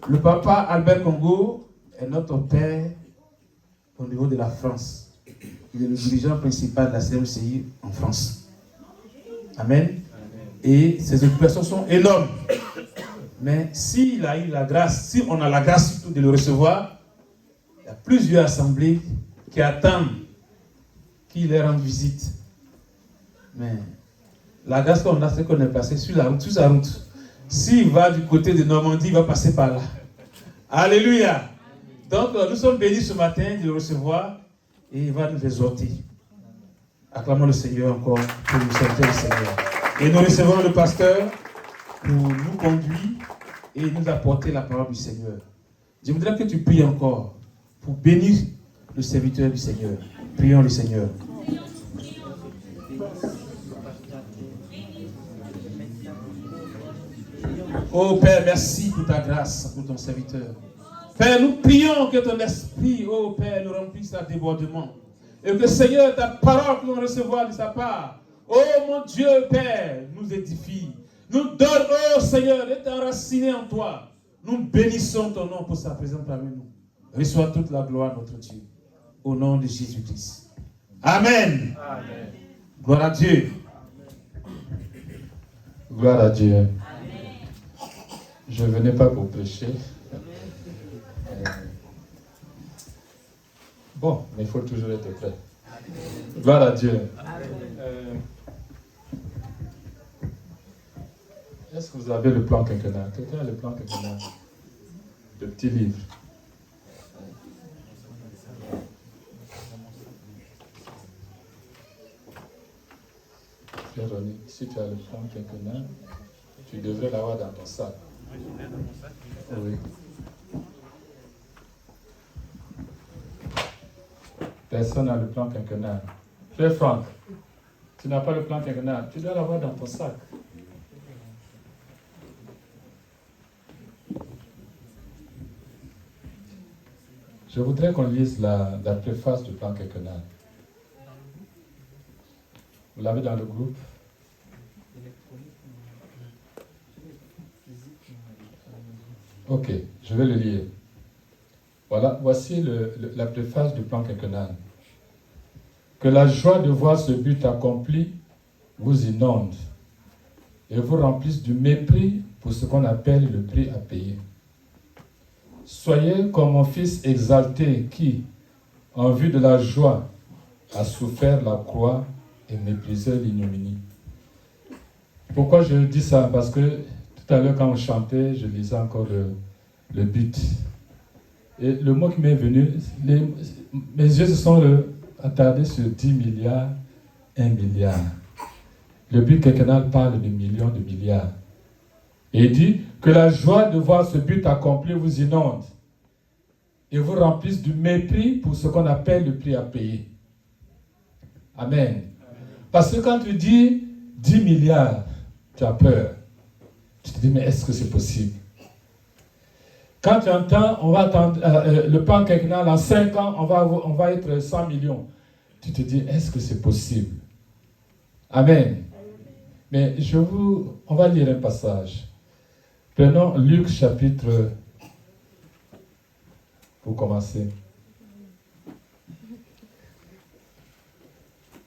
Le papa Albert Congo est notre père au niveau de la France. Il est le dirigeant principal de la CMCI en France. Amen. Et ses occupations sont énormes. Mais s'il a eu la grâce, si on a la grâce surtout de le recevoir, il y a plusieurs assemblées qui attendent qu'il leur rende visite. Mais la grâce qu'on a, c'est qu'on est passé sur la route, sur sa route. S'il va du côté de Normandie, il va passer par là. Alléluia. Donc nous sommes bénis ce matin de le recevoir et il va nous exhorter. Acclamons le Seigneur encore pour nous servir le Seigneur. Et nous recevons le pasteur pour nous conduire et nous apporter la parole du Seigneur. Je voudrais que tu pries encore pour bénir le serviteur du Seigneur. Prions le Seigneur. Oh Père, merci pour ta grâce, pour ton serviteur. Père, nous prions que ton esprit, oh Père, nous remplisse à débordement. Et que Seigneur, ta parole que nous recevons de sa part, oh mon Dieu, Père, nous édifie. Nous donne, oh Seigneur, d'être enracinés en toi. Nous bénissons ton nom pour sa présence parmi nous. Reçois toute la gloire, notre Dieu. Au nom de Jésus-Christ. Amen. Amen. Gloire à Dieu. Gloire à Dieu. Amen. Je ne venais pas pour prêcher. Bon, mais il faut toujours être prêt. Gloire à Dieu. Est-ce que vous avez le plan quinquennal? Quelqu'un a le plan quinquennal? Le petit livre. Véronique, si tu as le plan quinquennal, tu devrais l'avoir dans ton sac. Oui. Personne n'a le plan quinquennal. Frère Franck, tu n'as pas le plan quinquennal, tu dois l'avoir dans ton sac. Je voudrais qu'on lise la préface du plan quinquennal. Vous l'avez dans le groupe? Ok, je vais le lire. Voilà, voici la préface du plan quinquennal. Que la joie de voir ce but accompli vous inonde et vous remplisse du mépris pour ce qu'on appelle le prix à payer. Soyez comme mon fils exalté qui, en vue de la joie, a souffert la croix et méprisé l'ignominie. Pourquoi je dis ça? Parce que tout à l'heure, quand on chantait, je lisais encore le but. Et le mot qui m'est venu, mes yeux se sont attardés sur 10 milliards, 1 milliard. Le but quinquennal parle de millions, de milliards. Et il dit que la joie de voir ce but accompli vous inonde et vous remplisse du mépris pour ce qu'on appelle le prix à payer. Amen. Parce que quand tu dis 10 milliards, tu as peur. Tu te dis, mais est-ce que c'est possible? Quand tu entends, on va attendre le plan quinquennal, en 5 ans, on va être 100 millions. Tu te dis, est-ce que c'est possible? Amen. Mais on va lire un passage. Prenons Luc chapitre, pour commencer.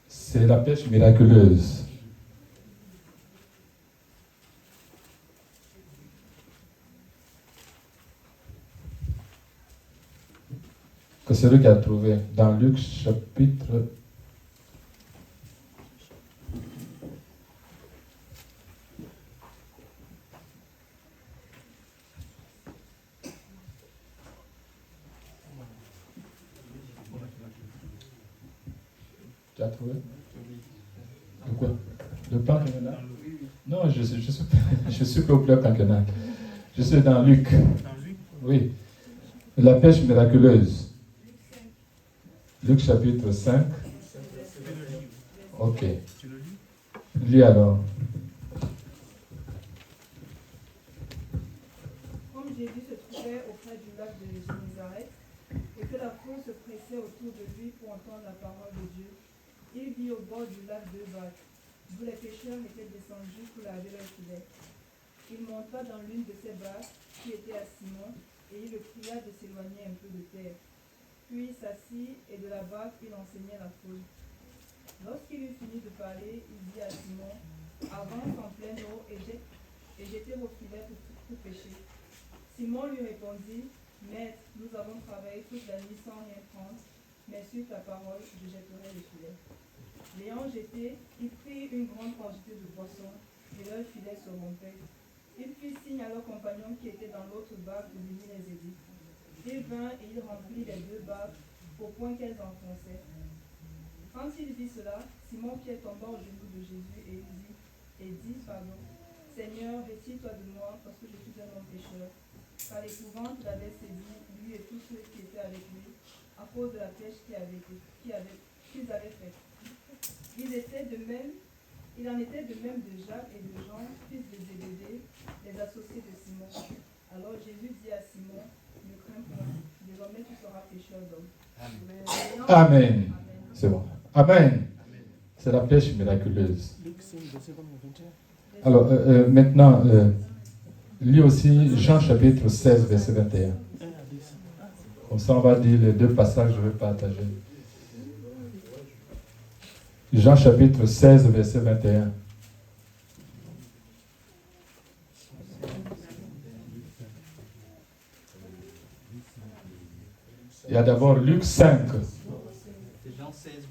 C'est la pêche miraculeuse. Que celui qui a trouvé dans Luc chapitre 4, oui. De quoi? Le plan quinquennal? Non, je suis pas au plan quinquennal. Je suis dans Luc. Oui. La pêche miraculeuse. Luc chapitre 5. Ok. Lis alors. Comme Jésus se trouvait auprès du lac de Génézareth et que la foule se pressait autour de lui pour entendre la parole de Dieu, il vit au bord du lac 2 barques, d'où les pêcheurs étaient descendus pour laver leurs filets. Il monta dans l'une de ces barques qui était à Simon, et il le pria de s'éloigner un peu de terre. Puis il s'assit, et de la barque il enseignait la foule. Lorsqu'il eut fini de parler, il dit à Simon, avance en pleine eau et jetez vos filets pour pêcher. Simon lui répondit, Maître, nous avons travaillé toute la nuit sans rien prendre, mais sur ta parole, je jetterai les filets. L'ayant jeté, il prit une grande quantité de poissons, et leurs filets se rompaient. Il fit signe à leurs compagnons qui étaient dans l'autre barque de venir les aider. Il vint et il remplit les deux barques au point qu'elles enfonçaient. Quand il vit cela, Simon-Pierre tomba aux genoux de Jésus et dit, Seigneur, retire-toi de moi, parce que je suis un homme pécheur. Car l'épouvante l'avait saisi, lui et tous ceux qui étaient avec lui, à cause de la pêche qu'ils avaient faite. Il en était de même de Jacques et de Jean, fils de Zébédée, les associés de Simon. Alors Jésus dit à Simon, ne crains point, désormais tu seras pêcheur d'hommes. Amen. C'est bon. Amen. C'est la pêche miraculeuse. Alors, maintenant, lis aussi Jean chapitre 16, verset 21. Comme ça, on va dire les deux passages que je vais partager. Jean chapitre 16, verset 21. Il y a d'abord Luc 5.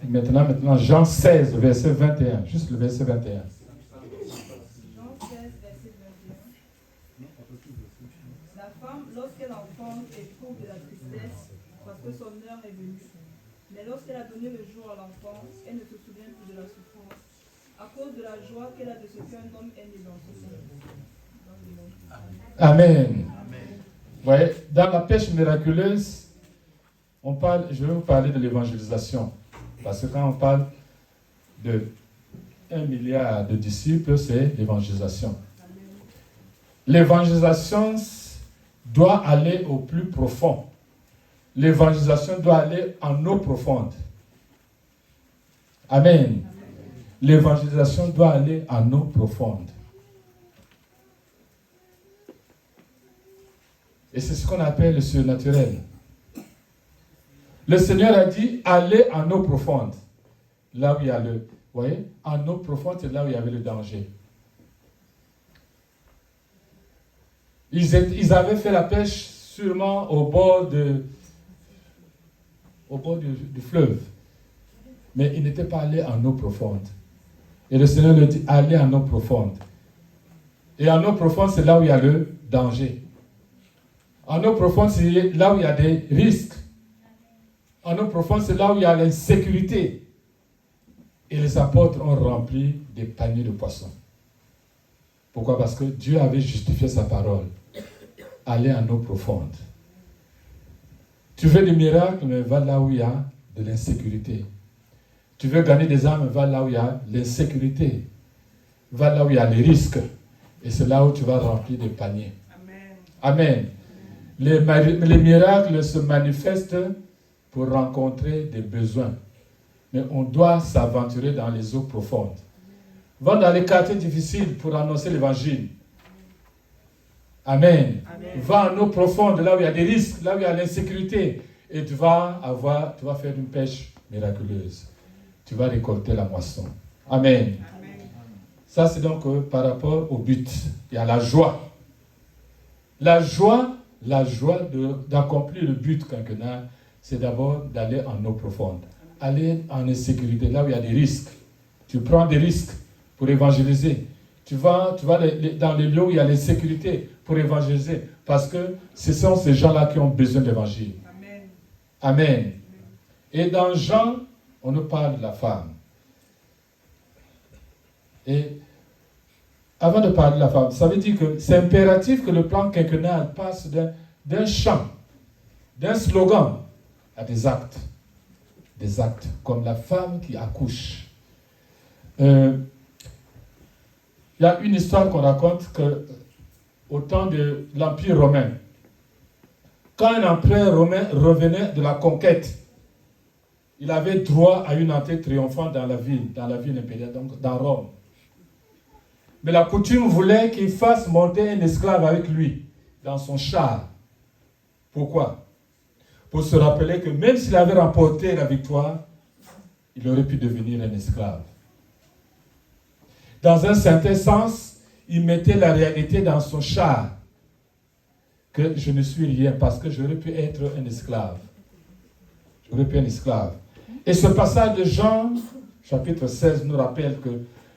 Maintenant, Jean 16, verset 21. Juste le verset 21. Jean 16, verset 21. La femme, lorsqu'elle enfante, éprouve de la tristesse parce que son heure est venue. Mais lorsqu'elle a donné le jour à l'enfant, elle ne se souvient plus de la souffrance, à cause de la joie qu'elle a de ce qu'un homme est né dans ce monde. Amen. Vous voyez, dans la pêche miraculeuse, je vais vous parler de l'évangélisation. Parce que quand on parle de 1 milliard de disciples, c'est l'évangélisation. L'évangélisation doit aller au plus profond. L'évangélisation doit aller en eau profonde. Amen. L'évangélisation doit aller en eau profonde. Et c'est ce qu'on appelle le surnaturel. Le Seigneur a dit, allez en eau profonde. Là où il y a vous voyez, en eau profonde, c'est là où il y avait le danger. Ils avaient fait la pêche sûrement au bord du fleuve. Mais ils n'étaient pas allés en eau profonde. Et le Seigneur leur dit, allez en eau profonde. Et en eau profonde, c'est là où il y a le danger. En eau profonde, c'est là où il y a des risques. En eau profonde, c'est là où il y a l'insécurité. Et les apôtres ont rempli des paniers de poissons. Pourquoi? Parce que Dieu avait justifié sa parole. Allez en eau profonde. Tu veux des miracles, mais va là où il y a de l'insécurité. Tu veux gagner des âmes, va là où il y a l'insécurité. Va là où il y a les risques. Et c'est là où tu vas remplir des paniers. Amen. Amen. Les miracles se manifestent pour rencontrer des besoins. Mais on doit s'aventurer dans les eaux profondes. Va dans les quartiers difficiles pour annoncer l'évangile. Amen. Amen. Va en eau profonde, là où il y a des risques, là où il y a l'insécurité. Et tu vas faire une pêche miraculeuse. Tu vas récolter la moisson. Amen. Amen. Ça, c'est donc par rapport au but. Il y a la joie. La joie d'accomplir le but quinquennal, c'est d'abord d'aller en eau profonde. Aller en insécurité, là où il y a des risques. Tu prends des risques pour évangéliser. Tu vas dans les lieux où il y a l'insécurité pour évangéliser. Parce que ce sont ces gens-là qui ont besoin de l'évangile. Amen. Amen. Et dans Jean, on nous parle de la femme. Et avant de parler de la femme, ça veut dire que c'est impératif que le plan quinquennal passe d'un chant, d'un slogan, à des actes. Des actes, comme la femme qui accouche. Il y a une histoire qu'on raconte qu'au temps de l'Empire romain, quand un empereur romain revenait de la conquête, il avait droit à une entrée triomphante dans la ville impériale, donc dans Rome. Mais la coutume voulait qu'il fasse monter un esclave avec lui dans son char. Pourquoi? Pour se rappeler que même s'il avait remporté la victoire, il aurait pu devenir un esclave. Dans un certain sens, il mettait la réalité dans son char. Que je ne suis rien parce que j'aurais pu être un esclave. J'aurais pu être un esclave. Et ce passage de Jean, chapitre 16, nous rappelle que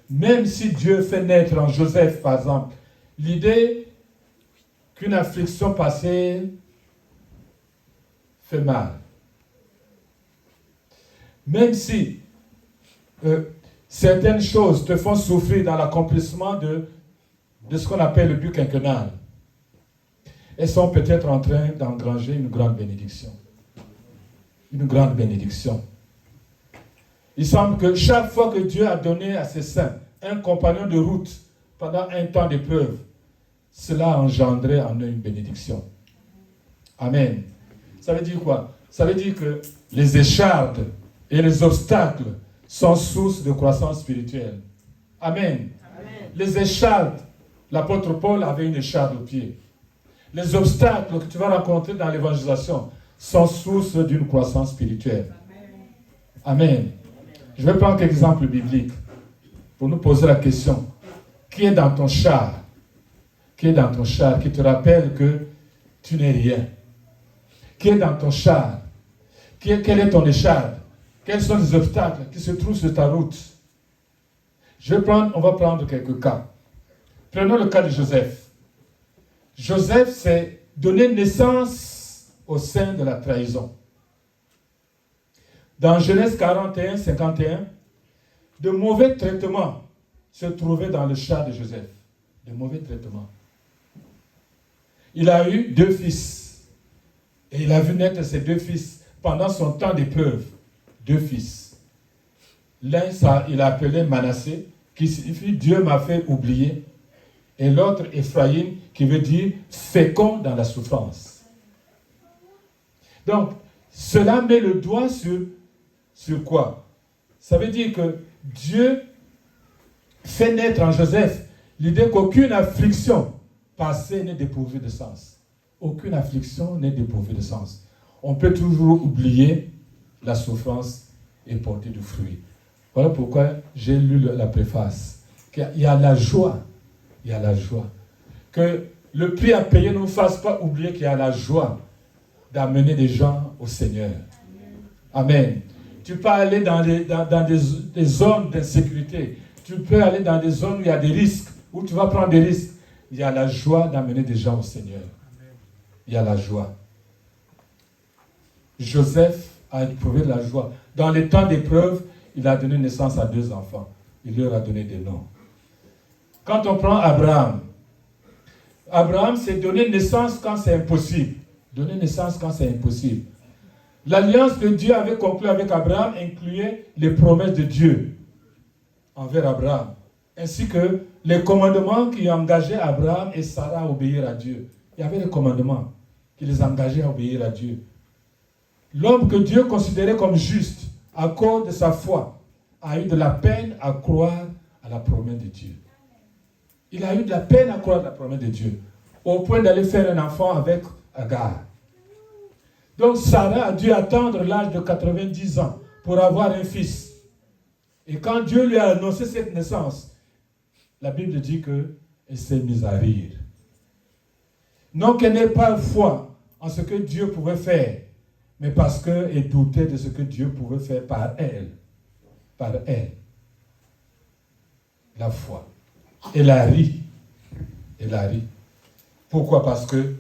même si Dieu fait naître en Joseph, par exemple, l'idée qu'une affliction passée fait mal. Même si certaines choses te font souffrir dans l'accomplissement de ce qu'on appelle le but quinquennal, elles sont peut-être en train d'engranger une grande bénédiction. Une grande bénédiction. Il semble que chaque fois que Dieu a donné à ses saints un compagnon de route pendant un temps d'épreuve, cela a engendré en eux une bénédiction. Amen. Ça veut dire quoi? Ça veut dire que les échardes et les obstacles sont source de croissance spirituelle. Amen. Amen. Les échardes, l'apôtre Paul avait une écharde au pied. Les obstacles que tu vas rencontrer dans l'évangélisation sont source d'une croissance spirituelle. Amen. Amen. Je vais prendre quelques exemples bibliques pour nous poser la question. Qui est dans ton char? Qui est dans ton char qui te rappelle que tu n'es rien? Qui est dans ton char? Quelle est ton écharde? Quels sont les obstacles qui se trouvent sur ta route? On va prendre quelques cas. Prenons le cas de Joseph. Joseph s'est donné naissance au sein de la trahison. Dans Genèse 41, 51, de mauvais traitements se trouvaient dans le char de Joseph. De mauvais traitements. Il a eu 2 fils. Et il a vu naître ses 2 fils pendant son temps d'épreuve. 2 fils. L'un, il a appelé Manassé, qui signifie Dieu m'a fait oublier. Et l'autre, Ephraïm, qui veut dire fécond dans la souffrance. Donc, cela met le doigt sur quoi? Ça veut dire que Dieu fait naître en Joseph l'idée qu'aucune affliction passée n'est dépourvue de sens. Aucune affliction n'est dépourvue de sens. On peut toujours oublier la souffrance et porter du fruit. Voilà pourquoi j'ai lu la préface. Il y a la joie. Il y a la joie. Que le prix à payer ne nous fasse pas oublier qu'il y a la joie d'amener des gens au Seigneur. Amen. Tu peux aller dans des zones d'insécurité. Tu peux aller dans des zones où il y a des risques, où tu vas prendre des risques. Il y a la joie d'amener des gens au Seigneur. Il y a la joie. Joseph a éprouvé de la joie. Dans les temps d'épreuve, il a donné naissance à 2 enfants. Il leur a donné des noms. Quand on prend Abraham, Abraham s'est donné naissance quand c'est impossible. Donner naissance quand c'est impossible. L'alliance que Dieu avait conclue avec Abraham incluait les promesses de Dieu envers Abraham, ainsi que les commandements qui engageaient Abraham et Sarah à obéir à Dieu. Il y avait des commandements qui les engageaient à obéir à Dieu. L'homme que Dieu considérait comme juste à cause de sa foi a eu de la peine à croire à la promesse de Dieu. Il a eu de la peine à croire à la promesse de Dieu, au point d'aller faire un enfant avec Agar. Donc Sarah a dû attendre l'âge de 90 ans pour avoir un fils. Et quand Dieu lui a annoncé cette naissance, la Bible dit qu'elle s'est mise à rire. Non qu'elle n'ait pas foi en ce que Dieu pouvait faire, mais parce qu'elle doutait de ce que Dieu pouvait faire par elle. Par elle. La foi. Elle a ri. Elle a ri. Pourquoi? Parce que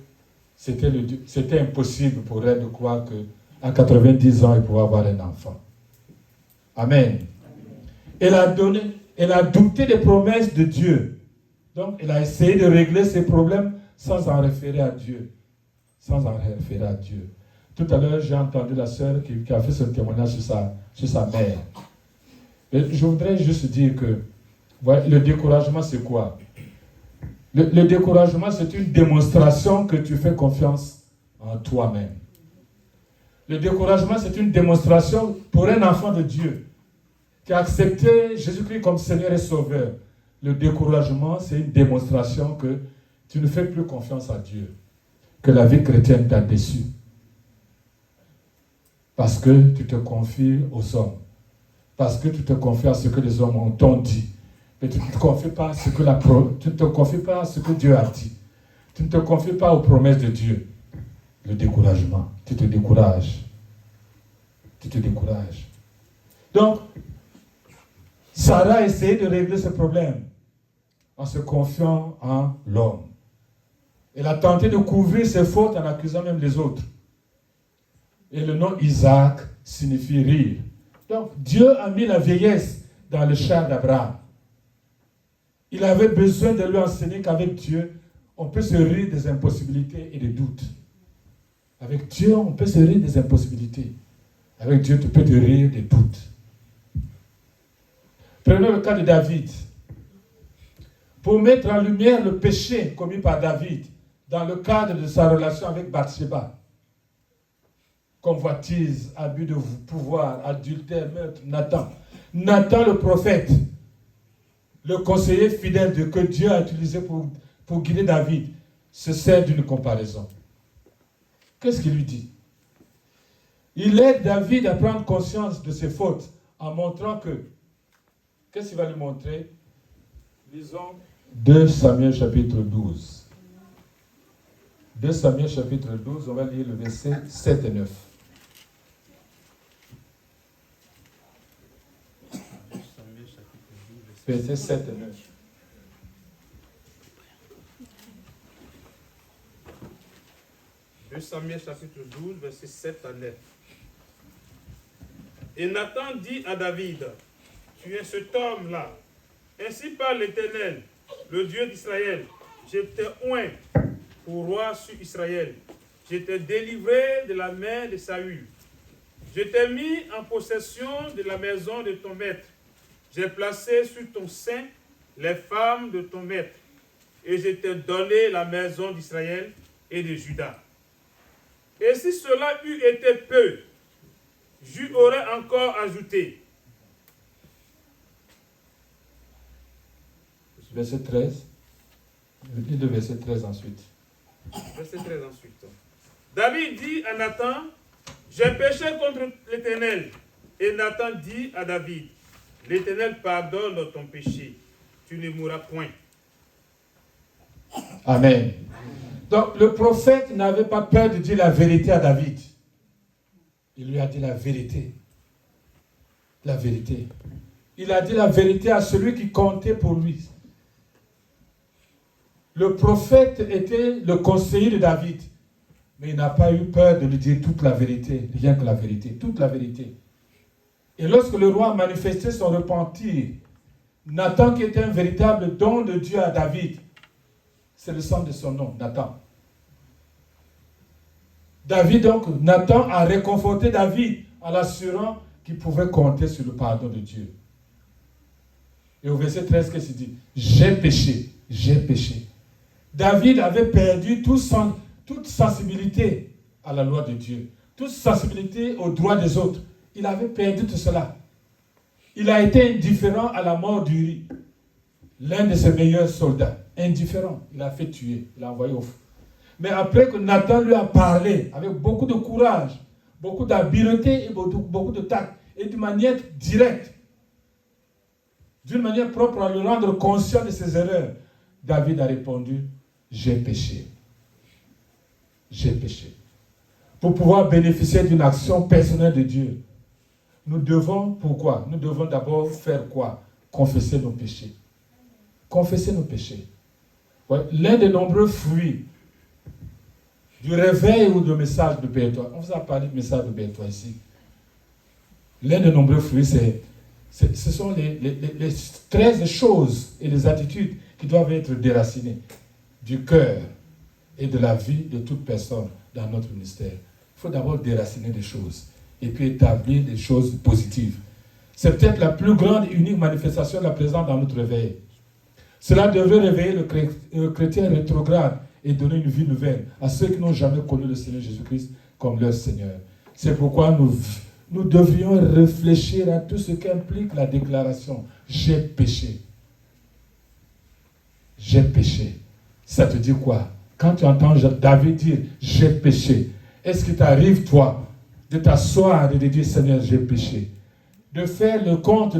c'était impossible pour elle de croire qu'à 90 ans, elle pouvait avoir un enfant. Amen. Elle a douté des promesses de Dieu. Donc, elle a essayé de régler ses problèmes sans en référer à Dieu. Sans en référer à Dieu. Tout à l'heure, j'ai entendu la sœur qui a fait ce témoignage sur sa mère. Et je voudrais juste dire que le découragement, c'est quoi? Le découragement, c'est une démonstration que tu fais confiance en toi-même. Le découragement, c'est une démonstration pour un enfant de Dieu qui a accepté Jésus-Christ comme Seigneur et Sauveur. Le découragement, c'est une démonstration que tu ne fais plus confiance à Dieu. que la vie chrétienne t'a déçu. Parce que tu te confies aux hommes. Parce que tu te confies à ce que les hommes t'ont dit. Mais tu ne te confies pas à ce que Dieu a dit. Tu ne te confies pas aux promesses de Dieu. Le découragement. Tu te décourages. Tu te décourages. Donc, Sarah a essayé de régler ce problème en se confiant en l'homme. Elle a tenté de couvrir ses fautes en accusant même les autres. Et le nom Isaac signifie rire. Donc, Dieu a mis la vieillesse dans le char d'Abraham. Il avait besoin de lui enseigner qu'avec Dieu, on peut se rire des impossibilités et des doutes. Avec Dieu, on peut se rire des impossibilités. Avec Dieu, tu peux te rire des doutes. Prenons le cas de David. Pour mettre en lumière le péché commis par David dans le cadre de sa relation avec Bathsheba, convoitise, abus de pouvoir, adultère, meurtre, Nathan le prophète, le conseiller fidèle que Dieu a utilisé pour guider David, se sert d'une comparaison. Qu'est-ce qu'il lui dit? Il aide David à prendre conscience de ses fautes en montrant que... Qu'est-ce qu'il va lui montrer? Lisons 2 Samuel chapitre 12. 2 Samuel chapitre 12, on va lire le verset 7 et 9. Verset 7 et 9. Samuel chapitre 12, verset 7 à 9. Et Nathan dit à David, tu es cet homme-là. Ainsi parle l'Éternel, le Dieu d'Israël. Je t'ai oint pour roi sur Israël. Je t'ai délivré de la main de Saül. Je t'ai mis en possession de la maison de ton maître. J'ai placé sur ton sein les femmes de ton maître. Et je t'ai donné la maison d'Israël et de Juda. Et si cela eût été peu, j'y aurais encore ajouté. Verset 13. Lis le verset 13 ensuite. Verset 13 ensuite. David dit à Nathan, j'ai péché contre l'Éternel. Et Nathan dit à David, l'Éternel pardonne ton péché. Tu ne mourras point. Amen. Donc le prophète n'avait pas peur de dire la vérité à David. Il lui a dit la vérité. La vérité. Il a dit la vérité à celui qui comptait pour lui. Le prophète était le conseiller de David. Mais il n'a pas eu peur de lui dire toute la vérité. Rien que la vérité. Toute la vérité. Et lorsque le roi a manifesté son repentir, Nathan, qui était un véritable don de Dieu à David, c'est le sens de son nom, Nathan. Nathan a réconforté David en l'assurant qu'il pouvait compter sur le pardon de Dieu. Et au verset 13, qu'est-ce qu'il dit? J'ai péché, j'ai péché. David avait perdu toute sensibilité à la loi de Dieu, toute sensibilité aux droits des autres. Il avait perdu tout cela. Il a été indifférent à la mort d'Uri, l'un de ses meilleurs soldats. Indifférent. Il a fait tuer. Il a envoyé au feu. Mais après que Nathan lui a parlé avec beaucoup de courage, beaucoup d'habileté et beaucoup de tact, et d'une manière directe, d'une manière propre à le rendre conscient de ses erreurs, David a répondu, j'ai péché. J'ai péché. Pour pouvoir bénéficier d'une action personnelle de Dieu, nous devons, pourquoi? Nous devons d'abord faire quoi? Confesser nos péchés. Confesser nos péchés. Ouais, l'un des nombreux fruits du réveil ou du message de Béatois. On vous a parlé du message de Béatois ici. L'un des nombreux fruits, ce sont les 13 choses et les attitudes qui doivent être déracinées du cœur et de la vie de toute personne dans notre ministère. Il faut d'abord déraciner des choses et puis établir des choses positives. C'est peut-être la plus grande et unique manifestation de la présence dans notre réveil. Cela devrait réveiller le chrétien rétrograde et donner une vie nouvelle à ceux qui n'ont jamais connu le Seigneur Jésus-Christ comme leur Seigneur. C'est pourquoi nous devrions réfléchir à tout ce qu'implique la déclaration « J'ai péché ». J'ai péché. Ça te dit quoi? quand tu entends David dire « j'ai péché », est-ce qu'il t'arrive, toi, de t'asseoir et de dire « Seigneur, j'ai péché », de faire le compte,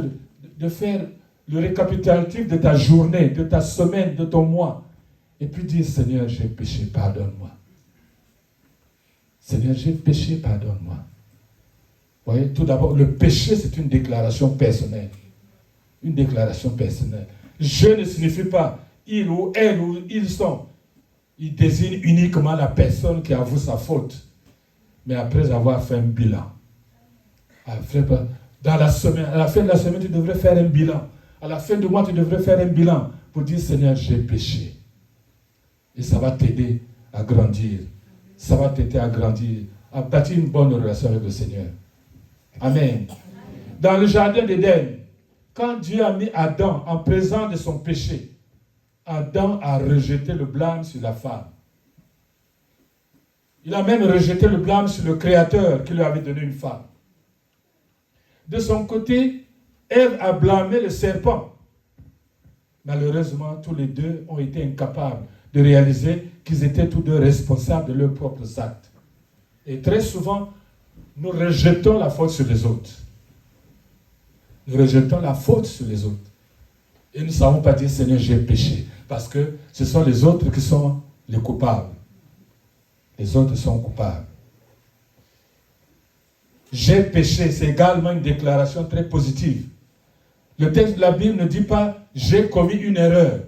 de faire le récapitulatif de ta journée, de ta semaine, de ton mois, et puis dire « Seigneur, j'ai péché, pardonne-moi ». Seigneur, j'ai péché, pardonne-moi. Vous voyez, tout d'abord, le péché, c'est une déclaration personnelle. Une déclaration personnelle. Je ne signifie pas il ou elle ou ils sont. Il désigne uniquement la personne qui avoue sa faute. Mais après avoir fait un bilan. Dans la semaine, à la fin de la semaine, tu devrais faire un bilan. À la fin du mois, tu devrais faire un bilan pour dire Seigneur, j'ai péché. Et ça va t'aider à grandir. Ça va t'aider à grandir, à bâtir une bonne relation avec le Seigneur. Amen. Dans le jardin d'Éden, quand Dieu a mis Adam en présence de son péché, Adam a rejeté le blâme sur la femme. Il a même rejeté le blâme sur le Créateur qui lui avait donné une femme. De son côté, Ève a blâmé le serpent. Malheureusement, tous les deux ont été incapables de réaliser qu'ils étaient tous deux responsables de leurs propres actes. Et très souvent, nous rejetons la faute sur les autres. Nous rejetons la faute sur les autres. Et nous ne savons pas dire, Seigneur, j'ai péché. Parce que ce sont les autres qui sont les coupables. Les autres sont coupables. J'ai péché, c'est également une déclaration très positive. Le texte de la Bible ne dit pas, j'ai commis une erreur.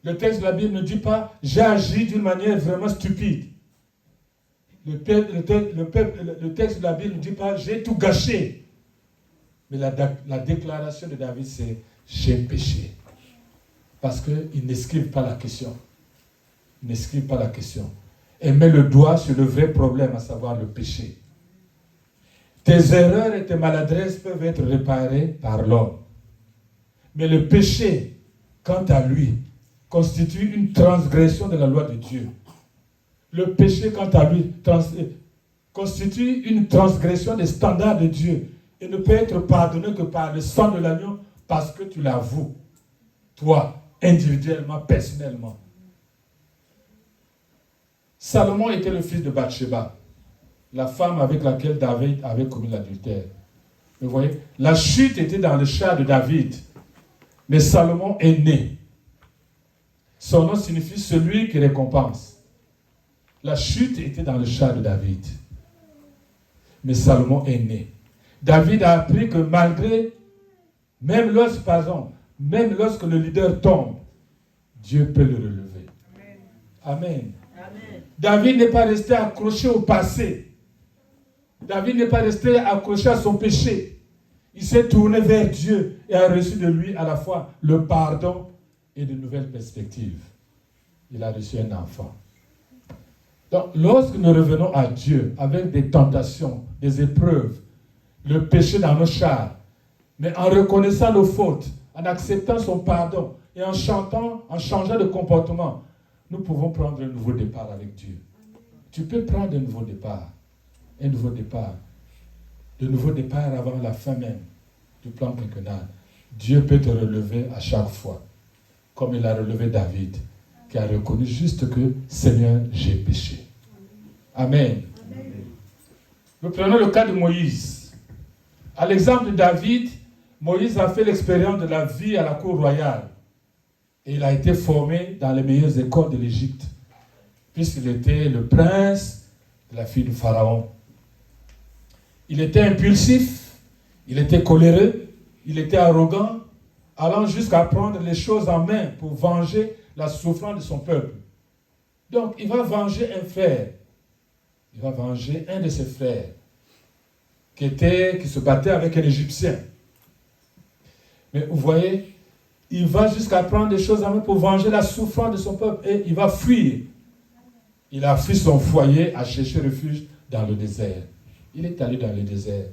Le texte de la Bible ne dit pas, j'ai agi d'une manière vraiment stupide. Le texte de la Bible ne dit pas, j'ai tout gâché. Mais la déclaration de David, c'est, j'ai péché. Parce qu'il n'esquive pas la question. Il n'esquive pas la question. Et met le doigt sur le vrai problème, à savoir le péché. Tes erreurs et tes maladresses peuvent être réparées par l'homme. Mais le péché, quant à lui, constitue une transgression de la loi de Dieu. Le péché, quant à lui, constitue une transgression des standards de Dieu et ne peut être pardonné que par le sang de l'agneau parce que tu l'avoues, toi, individuellement, personnellement. Salomon était le fils de Bathsheba, la femme avec laquelle David avait commis l'adultère. Vous voyez, la chute était dans le char de David, mais Salomon est né. Son nom signifie celui qui récompense. La chute était dans le char de David. Mais Salomon est né. David a appris que même lorsque le leader tombe, Dieu peut le relever. Amen. Amen. David n'est pas resté accroché au passé. David n'est pas resté accroché à son péché. Il s'est tourné vers Dieu et a reçu de lui à la fois le pardon et de nouvelles perspectives. Il a reçu un enfant. Donc, lorsque nous revenons à Dieu avec des tentations, des épreuves, le péché dans nos chars, mais en reconnaissant nos fautes, en acceptant son pardon et en changeant de comportement, nous pouvons prendre un nouveau départ avec Dieu. Tu peux prendre un nouveau départ. Un nouveau départ. Le nouveau départ avant la fin même du plan quinquennal. Dieu peut te relever à chaque fois, comme il a relevé David, qui a reconnu juste que Seigneur, j'ai péché. Amen. Amen. Nous prenons le cas de Moïse. À l'exemple de David, Moïse a fait l'expérience de la vie à la cour royale. Et il a été formé dans les meilleures écoles de l'Égypte, puisqu'il était le prince de la fille du Pharaon. Il était impulsif, il était coléreux, il était arrogant, allant jusqu'à prendre les choses en main pour venger la souffrance de son peuple. Donc, il va venger un frère. Il va venger un de ses frères qui se battait avec un Égyptien. Mais vous voyez, il va jusqu'à prendre des choses en main pour venger la souffrance de son peuple et il va fuir. Il a fui son foyer à chercher refuge dans le désert. Il est allé dans le désert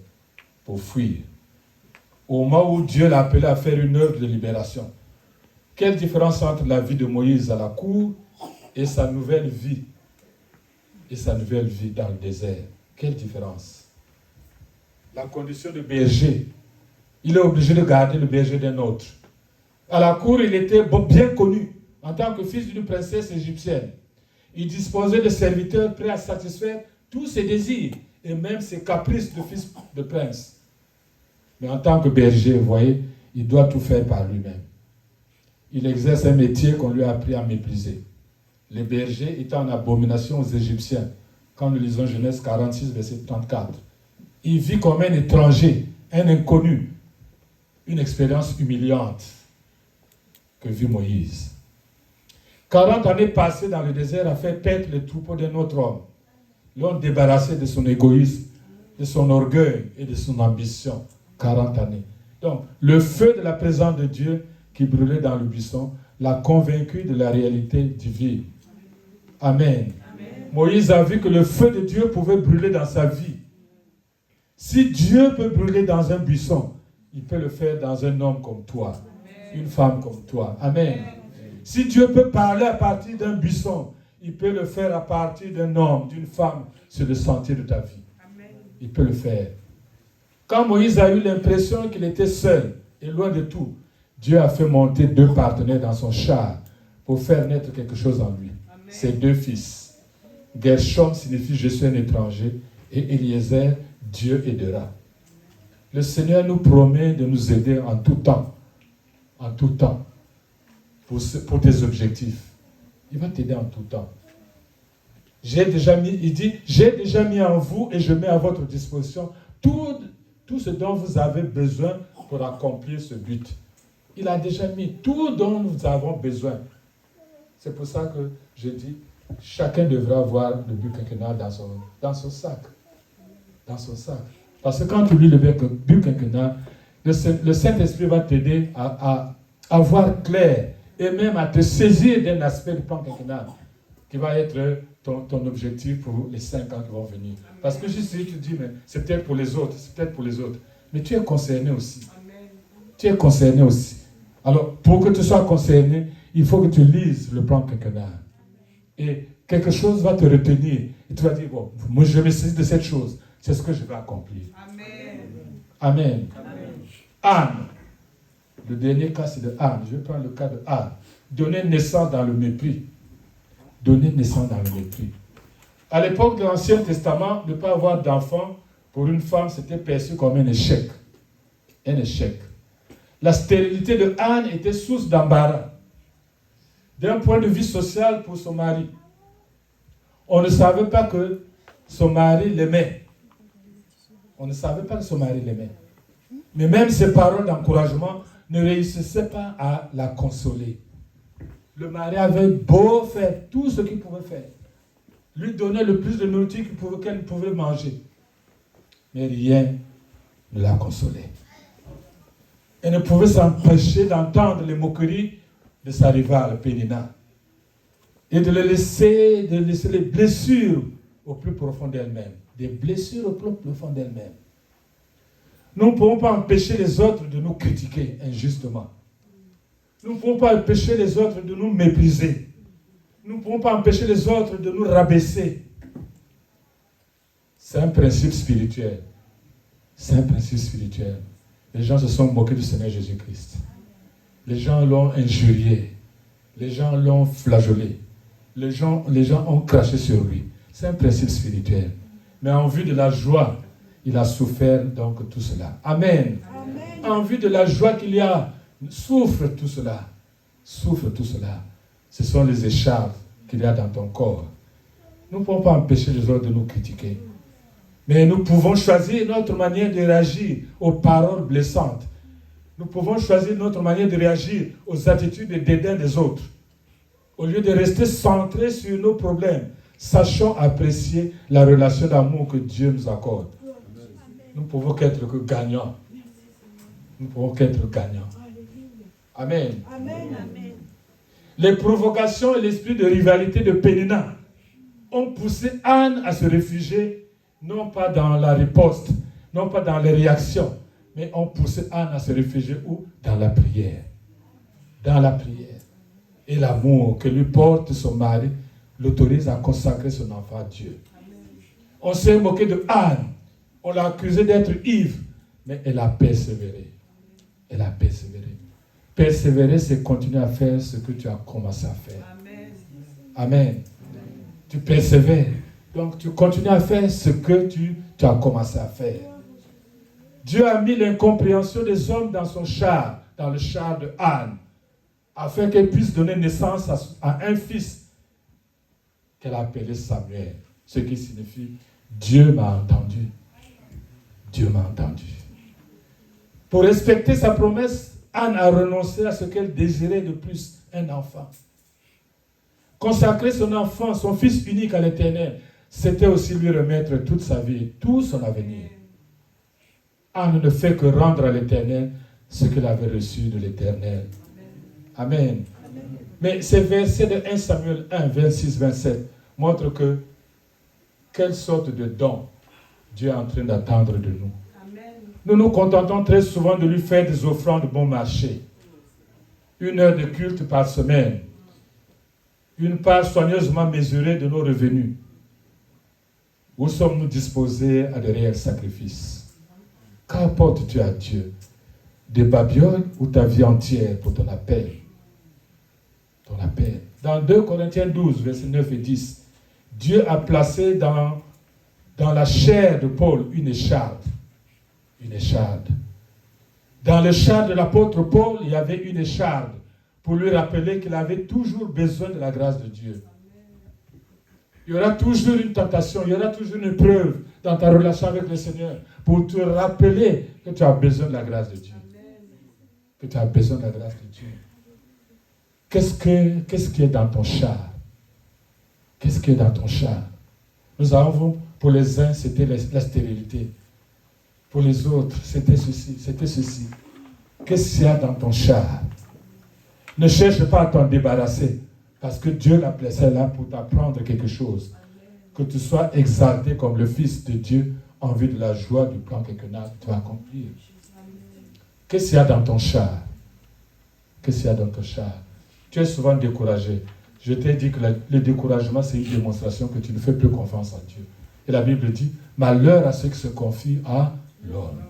pour fuir. Au moment où Dieu l'a appelé à faire une œuvre de libération. Quelle différence entre la vie de Moïse à la cour et sa nouvelle vie dans le désert? Quelle différence? La condition de berger. Il est obligé de garder le berger d'un autre. À la cour, il était bien connu en tant que fils d'une princesse égyptienne. Il disposait de serviteurs prêts à satisfaire tous ses désirs et même ses caprices de fils de prince. Mais en tant que berger, vous voyez, il doit tout faire par lui-même. Il exerce un métier qu'on lui a appris à mépriser. Les bergers étaient en abomination aux Égyptiens. Quand nous lisons Genèse 46, verset 34. Il vit comme un étranger, un inconnu. Une expérience humiliante que vit Moïse. 40 années passées dans le désert à faire paître les troupeaux d'un autre homme. L'ont débarrassé de son égoïsme, de son orgueil et de son ambition. 40 années. Donc, le feu de la présence de Dieu qui brûlait dans le buisson l'a convaincu de la réalité divine. Amen. Amen. Moïse a vu que le feu de Dieu pouvait brûler dans sa vie. Si Dieu peut brûler dans un buisson, il peut le faire dans un homme comme toi, Amen. Une femme comme toi. Amen. Amen. Si Dieu peut parler à partir d'un buisson, il peut le faire à partir d'un homme, d'une femme, sur le sentier de ta vie. Amen. Il peut le faire. Quand Moïse a eu l'impression qu'il était seul et loin de tout, Dieu a fait monter 2 partenaires dans son char pour faire naître quelque chose en lui. Amen. Ses 2 fils. Gershom signifie « je suis un étranger » et Eliezer, Dieu aidera. Le Seigneur nous promet de nous aider en tout temps. En tout temps. Pour tes objectifs. Il va t'aider en tout temps. Il dit, j'ai déjà mis en vous et je mets à votre disposition tout ce dont vous avez besoin pour accomplir ce but. Il a déjà mis tout dont nous avons besoin. C'est pour ça que je dis, chacun devra avoir le but quinquennal dans son sac. Dans son sac. Parce que quand tu lis le but quinquennal, le Saint-Esprit va t'aider à voir clair et même à te saisir d'un aspect du plan quinquennal qui va être ton objectif pour les 5 ans qui vont venir. Parce que juste si tu dis, mais c'est peut-être pour les autres, c'est peut-être pour les autres. Mais tu es concerné aussi. Amen. Tu es concerné aussi. Alors, pour que tu sois concerné, il faut que tu lises le plan quinquennal. Et quelque chose va te retenir. Et tu vas dire, bon, moi je me saisis de cette chose. C'est ce que je vais accomplir. Amen. Amen. Amen. Anne. Le dernier cas, c'est de Anne. Je vais prendre le cas de Anne. Donner naissance dans le mépris. Donner naissance dans le mépris. À l'époque de l'Ancien Testament, ne pas avoir d'enfant pour une femme, c'était perçu comme un échec. Un échec. La stérilité de Anne était source d'embarras. D'un point de vue social pour son mari. On ne savait pas que son mari l'aimait. On ne savait pas que son mari l'aimait. Mais même ses paroles d'encouragement ne réussissaient pas à la consoler. Le mari avait beau faire tout ce qu'il pouvait faire. Lui donner le plus de nourriture qu'elle pouvait manger. Mais rien ne la consolait. Elle ne pouvait s'empêcher d'entendre les moqueries de sa rivale, Pénina. Et de laisser les blessures au plus profond d'elle-même. Des blessures au plus profond d'elle-même. Nous ne pouvons pas empêcher les autres de nous critiquer injustement. Nous ne pouvons pas empêcher les autres de nous mépriser. Nous ne pouvons pas empêcher les autres de nous rabaisser. C'est un principe spirituel. C'est un principe spirituel. Les gens se sont moqués du Seigneur Jésus-Christ. Les gens l'ont injurié. Les gens l'ont flagellé. Les gens ont craché sur lui. C'est un principe spirituel. Mais en vue de la joie, il a souffert donc tout cela. Amen. Amen. En vue de la joie qu'il y a, souffre tout cela. Souffre tout cela. Ce sont les écharpes qu'il y a dans ton corps. Nous ne pouvons pas empêcher les autres de nous critiquer. Mais nous pouvons choisir notre manière de réagir aux paroles blessantes. Nous pouvons choisir notre manière de réagir aux attitudes de dédain des autres. Au lieu de rester centrés sur nos problèmes, sachons apprécier la relation d'amour que Dieu nous accorde. Nous ne pouvons qu'être que gagnants. Nous ne pouvons qu'être gagnants. Amen. Amen. Les provocations et l'esprit de rivalité de Pénina ont poussé Anne à se réfugier, non pas dans la riposte, non pas dans les réactions, mais ont poussé Anne à se réfugier où? Dans la prière. Dans la prière. Et l'amour que lui porte son mari l'autorise à consacrer son enfant à Dieu. On s'est moqué de Anne. On l'a accusée d'être ivre. Mais elle a persévéré. Elle a persévéré. Persévérer, c'est continuer à faire ce que tu as commencé à faire. Amen. Amen. Tu persévères. Donc, tu continues à faire ce que tu as commencé à faire. Dieu a mis l'incompréhension des hommes dans son char, dans le char de Anne, afin qu'elle puisse donner naissance à un fils qu'elle a appelé Samuel. Ce qui signifie Dieu m'a entendu. Dieu m'a entendu. Pour respecter sa promesse, Anne a renoncé à ce qu'elle désirait de plus, un enfant. Consacrer son enfant, son fils unique à l'Éternel, c'était aussi lui remettre toute sa vie, tout son avenir. Anne ne fait que rendre à l'Éternel ce qu'elle avait reçu de l'Éternel. Amen. Mais ces versets de 1 Samuel 1, 26, 27 montrent que quelle sorte de don Dieu est en train d'attendre de nous. Nous nous contentons très souvent de lui faire des offrandes bon marché. 1 heure de culte par semaine. Une part soigneusement mesurée de nos revenus. Où sommes-nous disposés à de réels sacrifices? Qu'apportes-tu à Dieu? Des babioles ou ta vie entière pour ton appel? Ton appel. Dans 2 Corinthiens 12, versets 9 et 10, Dieu a placé dans la chair de Paul une écharde. Une écharde. Dans le char de l'apôtre Paul, il y avait une écharde pour lui rappeler qu'il avait toujours besoin de la grâce de Dieu. Il y aura toujours une tentation, il y aura toujours une épreuve dans ta relation avec le Seigneur pour te rappeler que tu as besoin de la grâce de Dieu. Que tu as besoin de la grâce de Dieu. Qu'est-ce qui est dans ton char? Qu'est-ce qui est dans ton char? Nous avons, pour les uns, c'était la stérilité. Pour les autres, c'était ceci, c'était ceci. Qu'est-ce qu'il y a dans ton char? Ne cherche pas à t'en débarrasser, parce que Dieu l'a placé là pour t'apprendre quelque chose. Que tu sois exalté comme le Fils de Dieu en vue de la joie du plan que tu vas accomplir. Qu'est-ce qu'il y a dans ton char? Qu'est-ce qu'il y a dans ton char? Tu es souvent découragé. Je t'ai dit que le découragement, c'est une démonstration que tu ne fais plus confiance en Dieu. Et la Bible dit, malheur à ceux qui se confient à l'homme.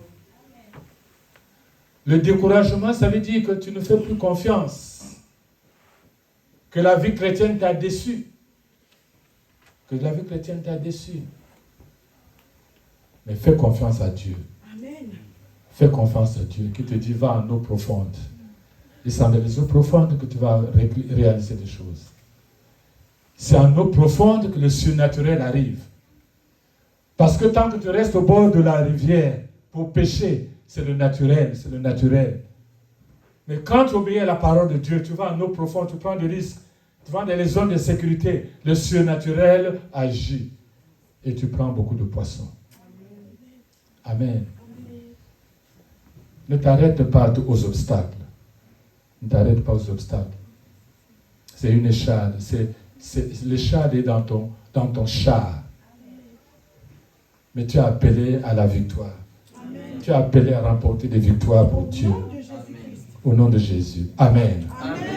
Le découragement, ça veut dire que tu ne fais plus confiance. Que la vie chrétienne t'a déçu. Que la vie chrétienne t'a déçu. Mais fais confiance à Dieu. Amen. Fais confiance à Dieu qui te dit, va en eau profonde. Et c'est dans les eaux profondes que tu vas réaliser des choses. C'est en eau profonde que le surnaturel arrive. Parce que tant que tu restes au bord de la rivière pour pêcher, c'est le naturel, c'est le naturel. Mais quand tu obéis à la parole de Dieu, tu vas en eau profonde, tu prends des risques, tu vas dans les zones de sécurité, le surnaturel agit. Et tu prends beaucoup de poissons. Amen. Ne t'arrête pas aux obstacles. Ne t'arrête pas aux obstacles. C'est une échade. L'échade est dans ton char. Mais tu es appelé à la victoire. Amen. Tu es appelé à remporter des victoires pour Dieu. Au nom de Jésus. Amen. Amen.